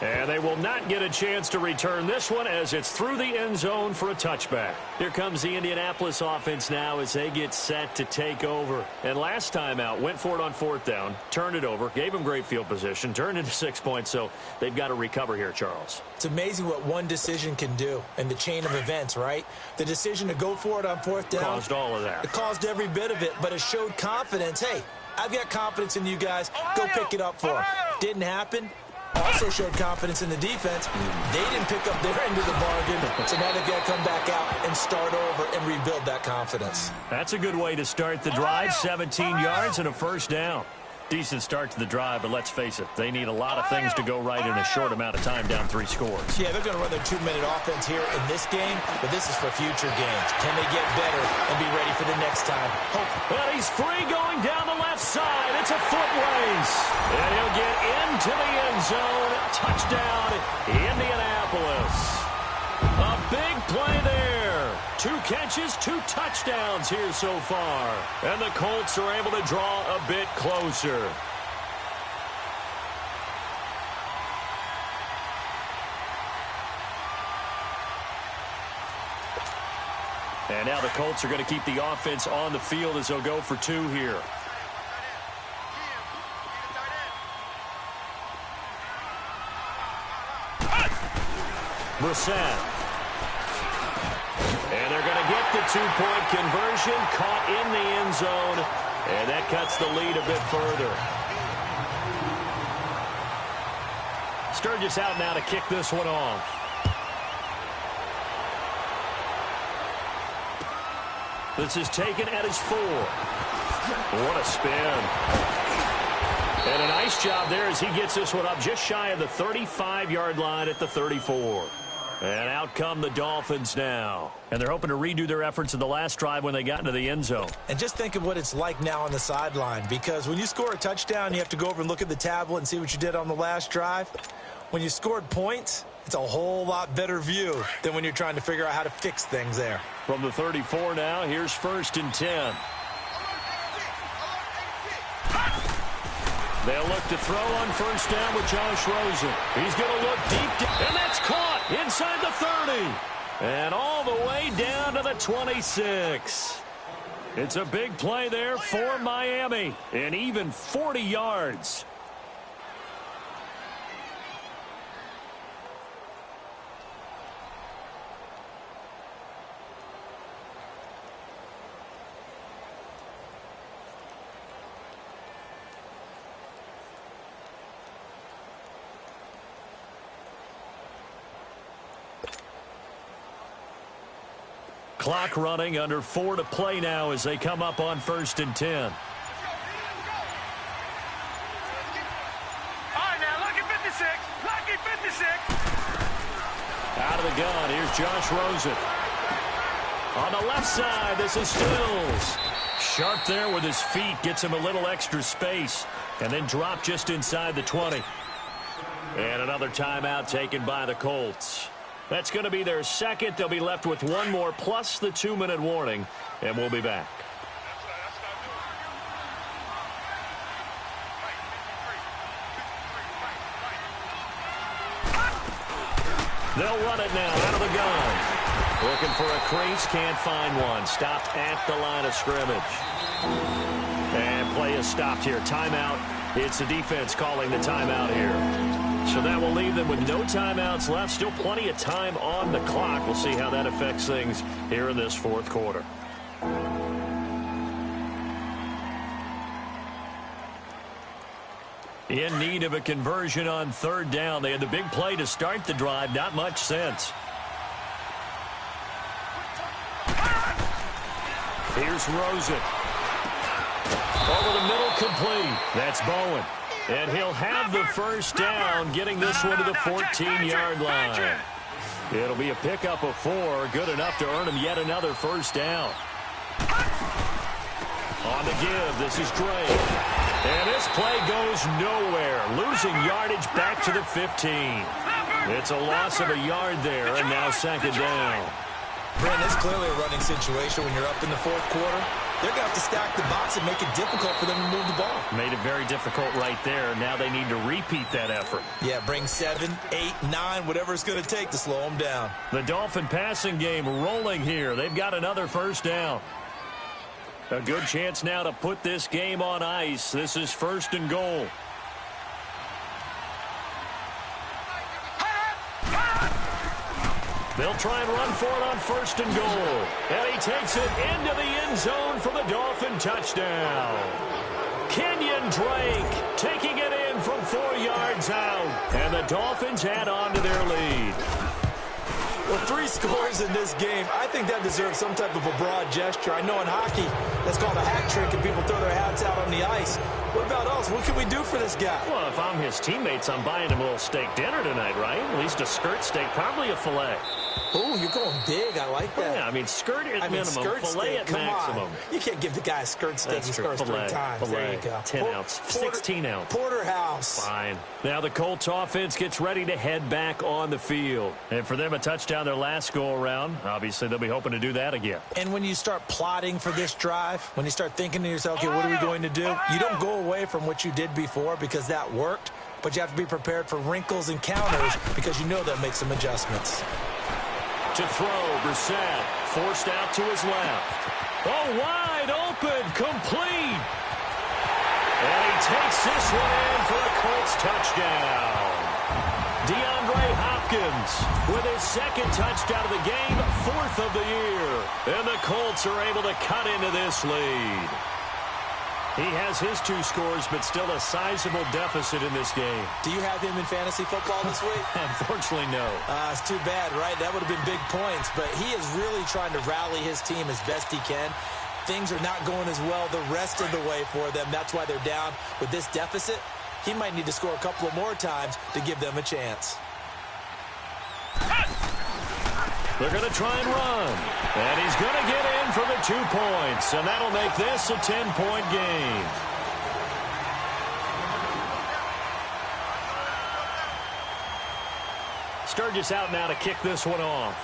And they will not get a chance to return this one, as it's through the end zone for a touchback. Here comes the Indianapolis offense now as they get set to take over. And last time out, went for it on 4th down, turned it over, gave them great field position, turned into 6 points, so they've got to recover here, Charles. It's amazing what one decision can do in the chain of events, right? The decision to go for it on 4th down caused all of that. It caused every bit of it, but it showed confidence. Hey, I've got confidence in you guys. Go pick it up for them. Didn't happen. Also showed confidence in the defense. They didn't pick up their end of the bargain, so now they've got to come back out and start over and rebuild that confidence. That's a good way to start the drive. 17 yards and a first down. Decent start to the drive, but let's face it, they need a lot of things to go right in a short amount of time, down 3 scores. Yeah, they're going to run their 2-minute offense here in this game, but this is for future games. Can they get better and be ready for the next time? Well, he's free going down the left side. It's a foot race. And he'll get into the end zone. Touchdown, Indianapolis. A big play there. 2 catches, 2 touchdowns here so far. And the Colts are able to draw a bit closer. And now the Colts are going to keep the offense on the field as they'll go for 2 here. Brissett. And they're going to get the 2-point conversion, caught in the end zone, and that cuts the lead a bit further. Sturgis out now to kick this one off. This is taken at his 4. What a spin. And a nice job there as he gets this one up just shy of the 35-yard line at the 34. And out come the Dolphins now. And they're hoping to redo their efforts in the last drive when they got into the end zone. And just think of what it's like now on the sideline, because when you score a touchdown, you have to go over and look at the tablet and see what you did on the last drive. When you scored points, it's a whole lot better view than when you're trying to figure out how to fix things there. From the 34 now, here's 1st and 10. They'll look to throw on 1st down with Josh Rosen. He's going to look deep, and that's caught inside the 30. And all the way down to the 26. It's a big play there for Miami. And even 40 yards. Clock running, under 4 to play now as they come up on 1st and 10. All right, now, lucky 56. Lucky 56. Out of the gun, here's Josh Rosen. On the left side, this is Stills. Sharp there with his feet, gets him a little extra space, and then drop just inside the 20. And another timeout taken by the Colts. That's going to be their second. They'll be left with 1 more plus the 2-minute warning, and we'll be back. They'll run it now out of the gun. Looking for a crease, can't find one. Stopped at the line of scrimmage. And play is stopped here. Timeout. It's the defense calling the timeout here. So that will leave them with no timeouts left. Still plenty of time on the clock. We'll see how that affects things here in this 4th quarter. In need of a conversion on 3rd down. They had the big play to start the drive. Not much sense. Here's Rosen. Over the middle, complete. That's Bowen. And he'll have the 1st down, getting this one to the 14-yard line. It'll be a pickup of 4, good enough to earn him yet another 1st down. On the give, this is Drake. And this play goes nowhere, losing yardage back to the 15. It's a loss of a yard there, and now 2nd down. Brent, it's clearly a running situation when you're up in the 4th quarter. They're going to have to stack the box and make it difficult for them to move the ball. Made it very difficult right there. Now they need to repeat that effort. Yeah, bring 7, 8, 9, whatever it's going to take to slow them down. The Dolphin passing game rolling here. They've got another 1st down. A good chance now to put this game on ice. This is 1st and goal. They'll try and run for it on 1st and goal. And he takes it into the end zone for the Dolphin touchdown. Kenyon Drake taking it in in from 4 yards out. And the Dolphins add on to their lead. Well, 3 scores in this game. I think that deserves some type of a broad gesture. I know in hockey, that's called a hat trick, and people throw their hats out on the ice. What about us? What can we do for this guy? Well, if I'm his teammates, I'm buying him a little steak dinner tonight, right? At least a skirt steak, probably a filet. Oh, you're going big. I like that. Yeah, I mean, skirt at minimum, filet at maximum. You can't give the guy a skirt steak. He scores 3 times. There you go. 10 ounce, 16 ounce. Porterhouse. Fine. Now the Colts offense gets ready to head back on the field. And for them, a touchdown their last go-around. Obviously, they'll be hoping to do that again. And when you start plotting for this drive, when you start thinking to yourself, okay, what are we going to do? You don't go away from what you did before because that worked, but you have to be prepared for wrinkles and counters because you know they'll make some adjustments. To throw, Brissett forced out to his left. Oh, wide open, complete. And he takes this one in for a Colts touchdown. DeAndre Hopkins with his 2nd touchdown of the game, 4th of the year. And the Colts are able to cut into this lead. He has his 2 scores, but still a sizable deficit in this game. Do you have him in fantasy football this week? Unfortunately, no. It's too bad, right? That would have been big points, but he is really trying to rally his team as best he can. Things are not going as well the rest of the way for them. That's why they're down with this deficit. He might need to score a couple of more times to give them a chance. They're going to try and run. And he's going to get in for the 2 points. And that'll make this a 10-point game. Sturgis out now to kick this one off.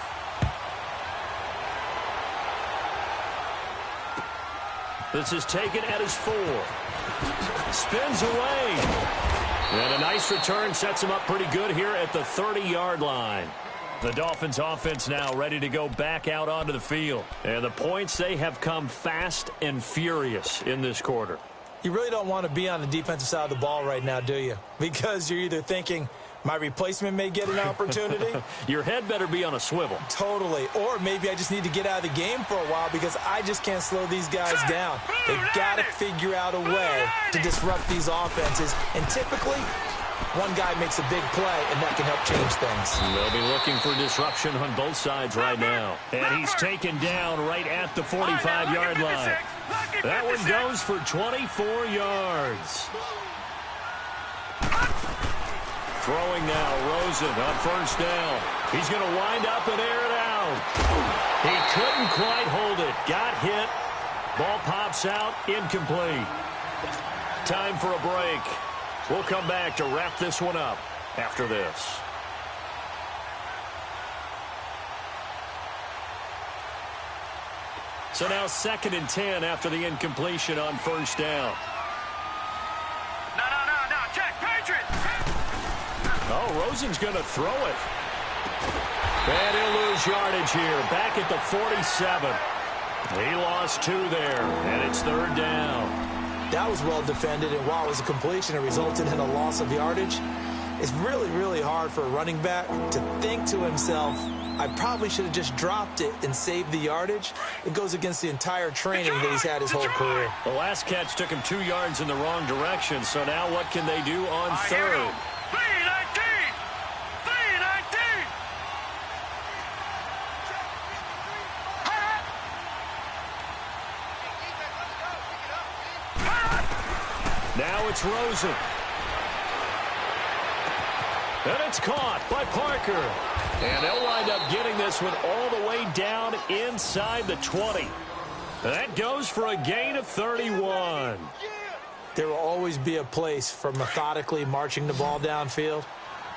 This is taken at his 4. Spins away. And a nice return sets him up pretty good here at the 30-yard line. The Dolphins offense now ready to go back out onto the field. And the points, they have come fast and furious in this quarter. You really don't want to be on the defensive side of the ball right now, do you? Because you're either thinking, my replacement may get an opportunity. Your head better be on a swivel. Totally. Or maybe I just need to get out of the game for a while because I just can't slow these guys down. They've got to figure out a way to disrupt these offenses. And typically, one guy makes a big play, and that can help change things. They'll be looking for disruption on both sides right now. And he's taken down right at the 45-yard line. That one goes for 24 yards. Throwing now, Rosen on 1st down. He's going to wind up and air it out. He couldn't quite hold it. Got hit. Ball pops out, incomplete. Time for a break. We'll come back to wrap this one up after this. So now 2nd and 10 after the incompletion on 1st down. No, check, Patriots! Oh, Rosen's going to throw it. And he'll lose yardage here, back at the 47. He lost 2 there, and it's 3rd down. That was well defended, and while it was a completion, it resulted in a loss of yardage. It's really, really hard for a running back to think to himself, I probably should have just dropped it and saved the yardage. It goes against the entire training that he's had his whole career. The last catch took him 2 yards in the wrong direction, so now what can they do on 3rd? 3-19! Now it's Rosen. And it's caught by Parker. And they'll wind up getting this one all the way down inside the 20. That goes for a gain of 31. There will always be a place for methodically marching the ball downfield.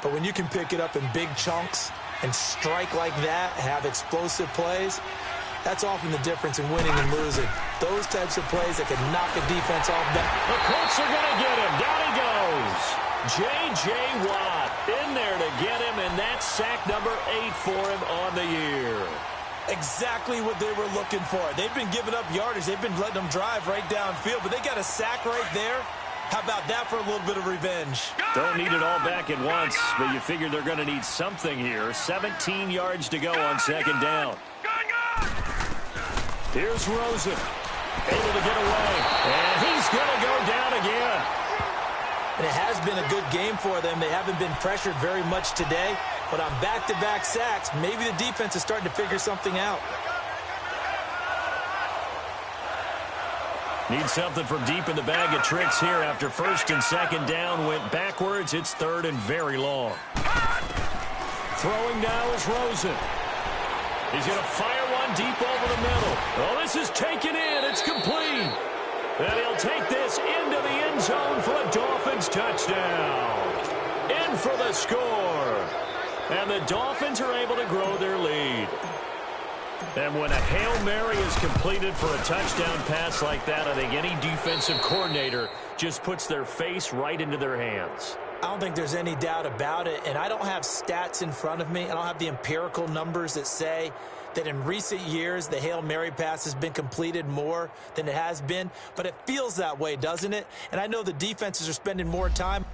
But when you can pick it up in big chunks and strike like that, have explosive plays, that's often the difference in winning and losing. Those types of plays that can knock a defense off balance. The Colts are going to get him. Down he goes. J.J. Watt in there to get him, and that's sack number 8 for him on the year. Exactly what they were looking for. They've been giving up yardage. They've been letting them drive right downfield, but they got a sack right there. How about that for a little bit of revenge? Don't need it all back at once, but you figure they're going to need something here. 17 yards to go on 2nd down. Here's Rosen, able to get away, and he's going to go down again. And it has been a good game for them. They haven't been pressured very much today. But on back-to-back sacks, maybe the defense is starting to figure something out. Need something from deep in the bag of tricks here after first and second down went backwards. It's third and very long. Throwing now is Rosen. He's going to fire one deep over the middle. Oh, this is taken in. It's complete. And he'll take this into the end zone for a Dolphins touchdown. In for the score. And the Dolphins are able to grow their lead. And when a Hail Mary is completed for a touchdown pass like that, I think any defensive coordinator just puts their face right into their hands. I don't think there's any doubt about it, and I don't have stats in front of me. I don't have the empirical numbers that say that in recent years the Hail Mary pass has been completed more than it has been, but it feels that way, doesn't it? And I know the defenses are spending more time